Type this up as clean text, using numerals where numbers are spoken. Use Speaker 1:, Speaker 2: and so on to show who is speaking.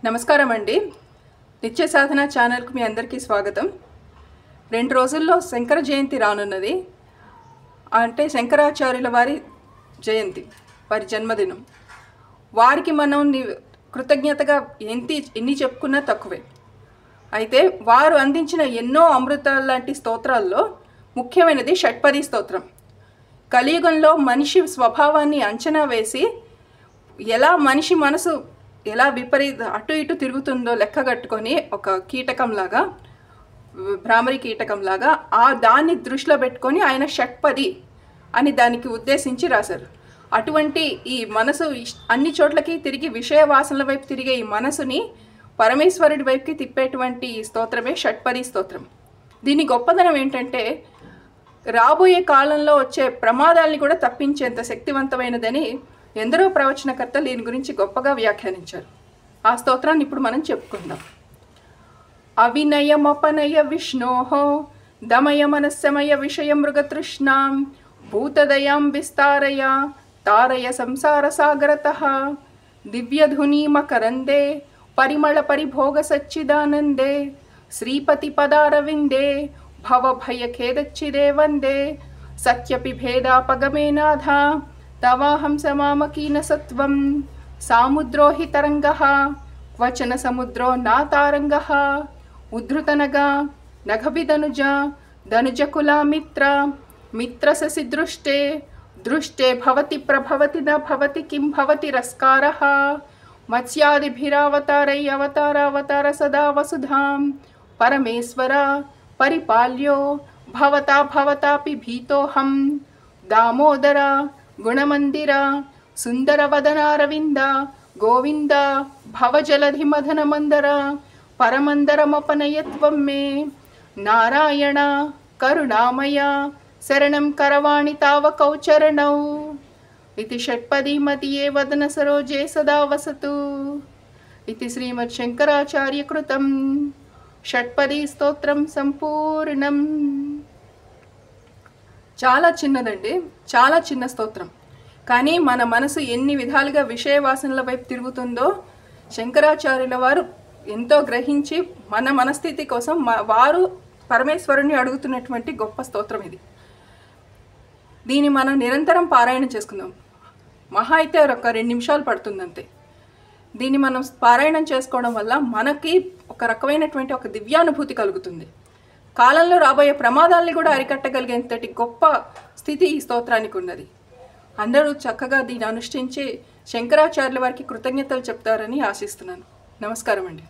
Speaker 1: నమస్కారం అండి. నిత్య సాధన ఛానల్కి మీ అందరికీ స్వాగతం. 2 రోజుల్లో శంకర జయంతి రానున్నది. అంటే శంకరాచార్యుల వారి జయంతి, వారి జన్మదినం. వారికి మనం కృతజ్ఞతగా ఎన్ని చెప్పుకున్నా తక్కువే. అయితే వారు అందించిన ఎన్నో అమృతాల లాంటి స్తోత్రాల్లో ముఖ్యమైనది షట్పది స్తోత్రం. కలియుగంలో మనిషి స్వభావాన్ని అంచనా వేసి ఎలా మనిషి మనసు ఎలా అటు ఇటు తిరుగుతుందో లెక్కగట్టుకొని ఒక కీటకంలాగా, భ్రామరి కీటకంలాగా దాన్ని దృష్టిలో పెట్టుకొని ఆయన షట్పది అని దానికి ఉద్దేశించి రాశారు. అటువంటి ఈ మనసు అన్ని చోట్లకి తిరిగి విషయ వాసనల వైపు తిరిగే ఈ మనసుని పరమేశ్వరుడి వైపుకి తిప్పేటువంటి ఈ స్తోత్రమే షట్పది స్తోత్రం. దీని గొప్పదనం ఏంటంటే రాబోయే కాలంలో వచ్చే ప్రమాదాల్ని కూడా తప్పించేంత శక్తివంతమైనదని ఎందరో ప్రవచనకర్తలు దీని గురించి గొప్పగా వ్యాఖ్యానించారు. ఆ స్తోత్రాన్ని ఇప్పుడు మనం చెప్పుకుందాం. అవినయమపనయ విష్ణోః దమయ మనస్సమయ విషయ మృగతృష్ణాం భూతదయాం విస్తారయ తారయ సంసార సాగరతః దివ్యధుని మకరందే పరిమళ పరిభోగ సచ్చిదానందే శ్రీపతి పదారవిందే భవభయ ఖేదచ్చిదే వందే సత్యపి భేదాపగమేనాథ తవాహం సమామకీన సత్వం సాముద్రో హి తరంగః క్వచన సముద్రో నాతారంగః ఉద్ధృతనగా నఘవిదనుజ ధనుజకులా మిత్రససి దృష్టే దృష్టే భవతి ప్రభవతి న భవతి కిం భవతి రస్కారః మత్స్యాదిభిరావతారై అవతార సదా వసుధాం పరమేశ్వర పరిపాల్యో భవతాపి భీతోహం దామోదర గుణమందిర సుందరవదనారవింద గోవింద భవజలధి మదన మందర పరమందరమపనయత్వం మే నారాయణ కరుణామయ శరణం కరవాణి తావకౌ చరణౌ ఇది షట్పది మతియే వదన సరోజే సదా వసతు ఇది శ్రీమద్ శంకరాచార్య కృతం షట్పది స్తోత్రం సంపూర్ణం. చాలా చిన్నదండి, చాలా చిన్న స్తోత్రం. కానీ మన మనసు ఎన్ని విధాలుగా విషయవాసనల వైపు తిరుగుతుందో శంకరాచార్యుల వారు ఎంతో గ్రహించి మన మనస్థితి కోసం వారు పరమేశ్వరుని అడుగుతున్నటువంటి గొప్ప స్తోత్రం ఇది. దీన్ని మనం నిరంతరం పారాయణ చేసుకుందాం. మహా అయితే ఒక 2 నిమిషాలు పడుతుందంతే. దీన్ని మనం పారాయణం చేసుకోవడం వల్ల మనకి ఒక రకమైనటువంటి ఒక దివ్యానుభూతి కలుగుతుంది. కాలంలో రాబోయే ప్రమాదాల్ని కూడా అరికట్టగలిగేంతటి గొప్ప స్థితి ఈ స్తోత్రానికి ఉన్నది. అందరూ చక్కగా దీన్ని అనుష్ఠించి శంకరాచార్యుల వారికి కృతజ్ఞతలు చెప్తారని ఆశిస్తున్నాను. నమస్కారం అండి.